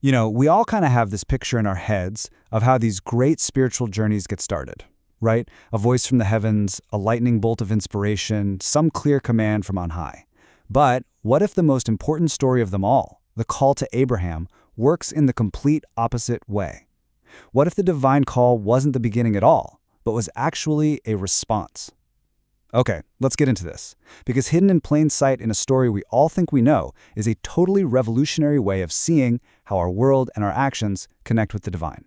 We all kind of have this picture in our heads of how these great spiritual journeys get started, right? A voice from the heavens, a lightning bolt of inspiration, some clear command from on high. But what if the most important story of them all, the call to Abraham, works in the complete opposite way? What if the divine call wasn't the beginning at all, but was actually a response? Okay, let's get into this, because hidden in plain sight in a story we all think we know is a totally revolutionary way of seeing how our world and our actions connect with the divine.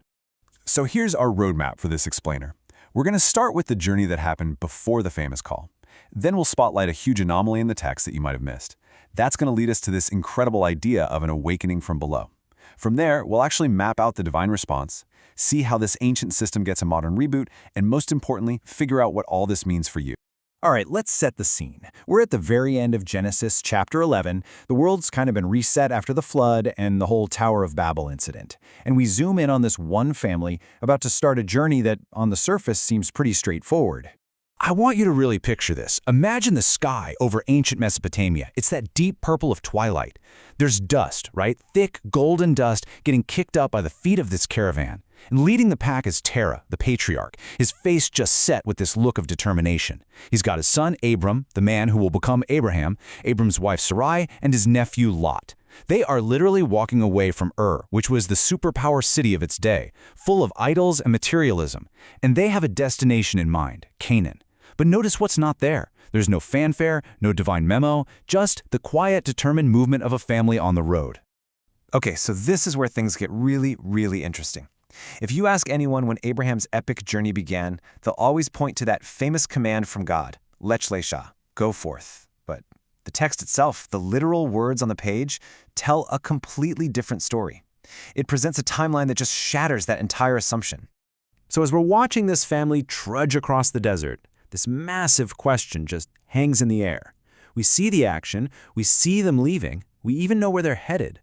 So here's our roadmap for this explainer. We're going to start with the journey that happened before the famous call. Then we'll spotlight a huge anomaly in the text that you might have missed. That's going to lead us to this incredible idea of an awakening from below. From there, we'll actually map out the divine response, see how this ancient system gets a modern reboot, and most importantly, figure out what all this means for you. All right, let's set the scene. We're at the very end of Genesis chapter 11. The world's kind of been reset after the flood and the whole Tower of Babel incident. And we zoom in on this one family about to start a journey that, on the surface, seems pretty straightforward. I want you to really picture this. Imagine the sky over ancient Mesopotamia. It's that deep purple of twilight. There's dust, right? Thick, golden dust getting kicked up by the feet of this caravan. And leading the pack is Terah, the patriarch, his face just set with this look of determination. He's got his son Abram, the man who will become Abraham, Abram's wife Sarai, and his nephew Lot. They are literally walking away from Ur, which was the superpower city of its day, full of idols and materialism. And they have a destination in mind, Canaan. But notice what's not there. There's no fanfare, no divine memo, just the quiet, determined movement of a family on the road. Okay, so this is where things get really, really interesting. If you ask anyone when Abraham's epic journey began, they'll always point to that famous command from God, Lech Lecha, go forth. But the text itself, the literal words on the page, tell a completely different story. It presents a timeline that just shatters that entire assumption. So as we're watching this family trudge across the desert, this massive question just hangs in the air. We see the action, we see them leaving, we even know where they're headed.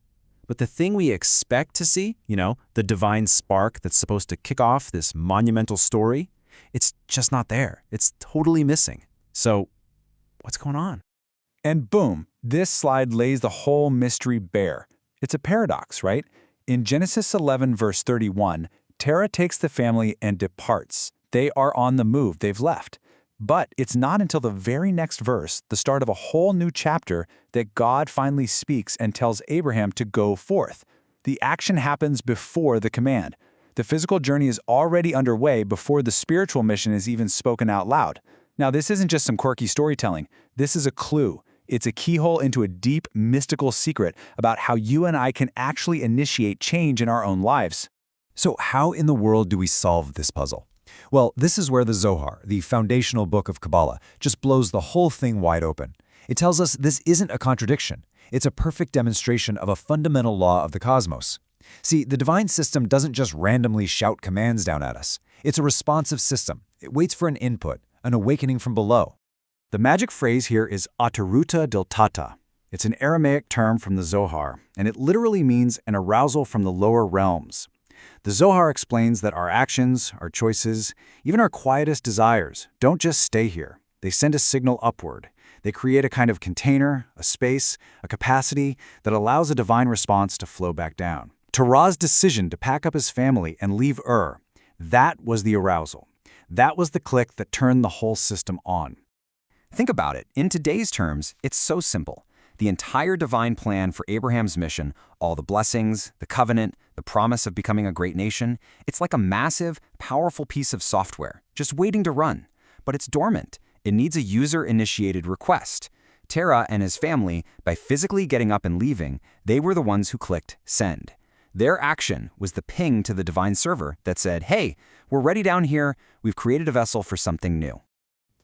But the thing we expect to see, the divine spark that's supposed to kick off this monumental story, it's just not there. It's totally missing. So, what's going on? And boom, this slide lays the whole mystery bare. It's a paradox, right? In Genesis 11, verse 31, Terah takes the family and departs. They are on the move, they've left. But it's not until the very next verse, the start of a whole new chapter, that God finally speaks and tells Abraham to go forth. The action happens before the command. The physical journey is already underway before the spiritual mission is even spoken out loud. Now, this isn't just some quirky storytelling. This is a clue. It's a keyhole into a deep, mystical secret about how you and I can actually initiate change in our own lives. So how in the world do we solve this puzzle? Well, this is where the Zohar, the foundational book of Kabbalah, just blows the whole thing wide open. It tells us this isn't a contradiction. It's a perfect demonstration of a fundamental law of the cosmos. See, the divine system doesn't just randomly shout commands down at us. It's a responsive system. It waits for an input, an awakening from below. The magic phrase here is Ataruta deltata. It's an Aramaic term from the Zohar, and it literally means an arousal from the lower realms. The Zohar explains that our actions, our choices, even our quietest desires don't just stay here. They send a signal upward. They create a kind of container, a space, a capacity that allows a divine response to flow back down. Terah's decision to pack up his family and leave Ur, that was the arousal. That was the click that turned the whole system on. Think about it. In today's terms, it's so simple. The entire divine plan for Abraham's mission, all the blessings, the covenant, the promise of becoming a great nation, it's like a massive, powerful piece of software, just waiting to run. But it's dormant. It needs a user-initiated request. Terah and his family, by physically getting up and leaving, they were the ones who clicked send. Their action was the ping to the divine server that said, hey, we're ready down here. We've created a vessel for something new.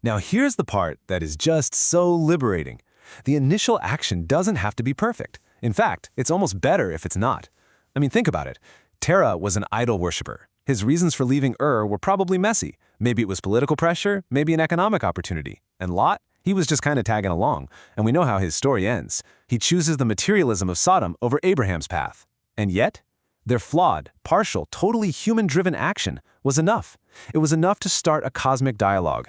Now here's the part that is just so liberating. The initial action doesn't have to be perfect. In fact, it's almost better if it's not. I mean, think about it. Terah was an idol worshiper. His reasons for leaving Ur were probably messy. Maybe it was political pressure, maybe an economic opportunity. And Lot? He was just kind of tagging along. And we know how his story ends. He chooses the materialism of Sodom over Abraham's path. And yet, their flawed, partial, totally human-driven action was enough. It was enough to start a cosmic dialogue.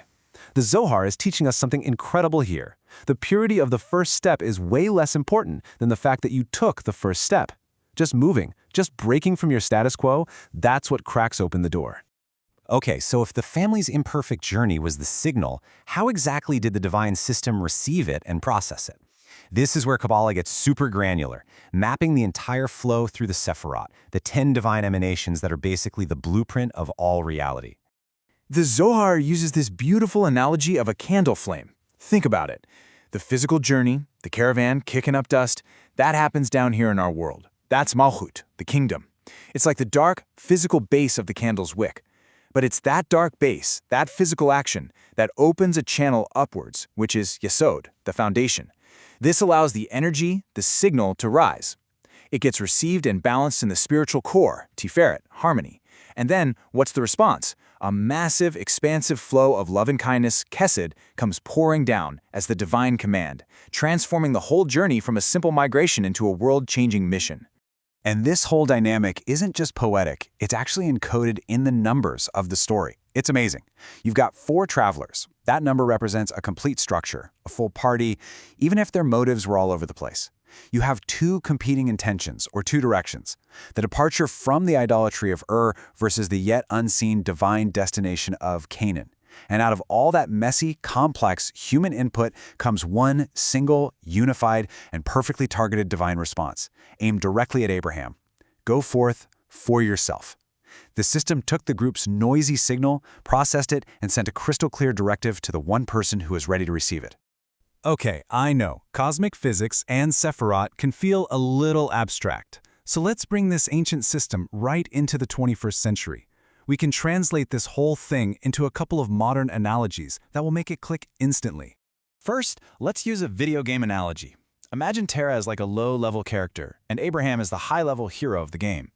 The Zohar is teaching us something incredible here. The purity of the first step is way less important than the fact that you took the first step. just moving, just breaking from your status quo, that's what cracks open the door. Okay, so if the family's imperfect journey was the signal, how exactly did the divine system receive it and process it? This is where Kabbalah gets super granular, mapping the entire flow through the Sephirot, the 10 divine emanations that are basically the blueprint of all reality. The Zohar uses this beautiful analogy of a candle flame. Think about it. The physical journey, the caravan kicking up dust, that happens down here in our world. That's Malchut, the kingdom. It's like the dark, physical base of the candle's wick. But it's that dark base, that physical action, that opens a channel upwards, which is Yesod, the foundation. This allows the energy, the signal, to rise. It gets received and balanced in the spiritual core, Tiferet, harmony. And then, what's the response? A massive, expansive flow of love and kindness, Chesed, comes pouring down as the divine command, transforming the whole journey from a simple migration into a world-changing mission. And this whole dynamic isn't just poetic, it's actually encoded in the numbers of the story. It's amazing. You've got 4 travelers. That number represents a complete structure, a full party, even if their motives were all over the place. You have 2 competing intentions, or 2 directions. The departure from the idolatry of versus the yet unseen divine destination of Canaan. And out of all that messy, complex human input comes one single, unified, and perfectly targeted divine response, aimed directly at Abraham. Go forth for yourself. The system took the group's noisy signal, processed it, and sent a crystal-clear directive to the one person who is ready to receive it. Okay, I know, cosmic physics and Sephirot can feel a little abstract. So let's bring this ancient system right into the 21st century. We can translate this whole thing into a couple of modern analogies that will make it click instantly. First, let's use a video game analogy. Imagine Terah as like a low-level character, and Abraham is the high-level hero of the game.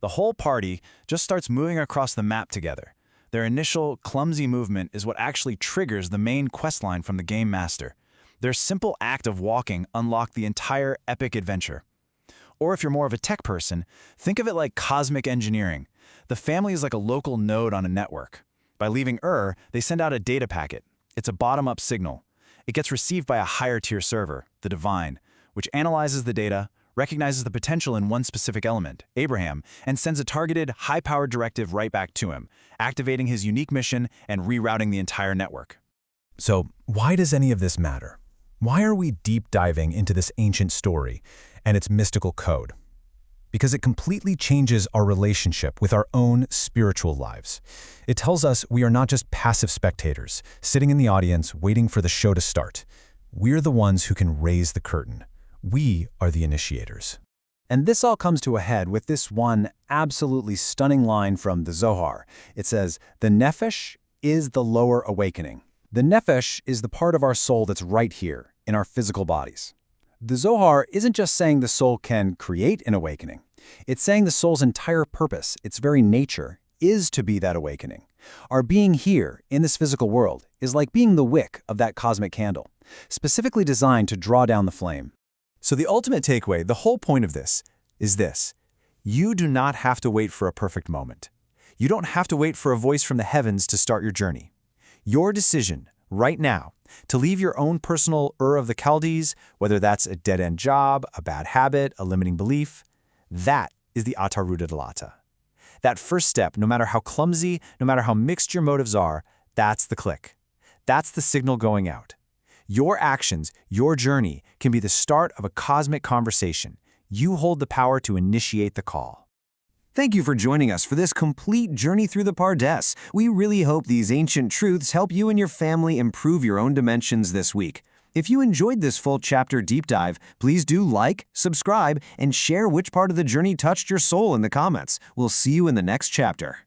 The whole party just starts moving across the map together. Their initial, clumsy movement is what actually triggers the main questline from the game master. Their simple act of walking unlocked the entire epic adventure. Or if you're more of a tech person, think of it like cosmic engineering. The family is like a local node on a network. By leaving they send out a data packet. It's a bottom-up signal. It gets received by a higher-tier server, the divine, which analyzes the data, recognizes the potential in one specific element, Abraham, and sends a targeted, high-powered directive right back to him, activating his unique mission and rerouting the entire network. So, why does any of this matter? Why are we deep diving into this ancient story and its mystical code? Because it completely changes our relationship with our own spiritual lives. It tells us we are not just passive spectators, sitting in the audience waiting for the show to start. We're the ones who can raise the curtain. We are the initiators. And this all comes to a head with this one absolutely stunning line from the Zohar. It says, "The nefesh is the lower awakening." The nefesh is the part of our soul that's right here, in our physical bodies. The Zohar isn't just saying the soul can create an awakening. It's saying the soul's entire purpose, its very nature, is to be that awakening. Our being here, in this physical world, is like being the wick of that cosmic candle, specifically designed to draw down the flame. So the ultimate takeaway, the whole point of this, is this. You do not have to wait for a perfect moment. You don't have to wait for a voice from the heavens to start your journey. Your decision, right now, to leave your own personal of the Chaldees, whether that's a dead-end job, a bad habit, a limiting belief, that is the Ataruta. That first step, no matter how clumsy, no matter how mixed your motives are, that's the click. That's the signal going out. Your actions, your journey, can be the start of a cosmic conversation. You hold the power to initiate the call. Thank you for joining us for this complete journey through the Pardes. We really hope these ancient truths help you and your family improve your own dimensions this week. If you enjoyed this full chapter deep dive, please do like, subscribe, and share which part of the journey touched your soul in the comments. We'll see you in the next chapter.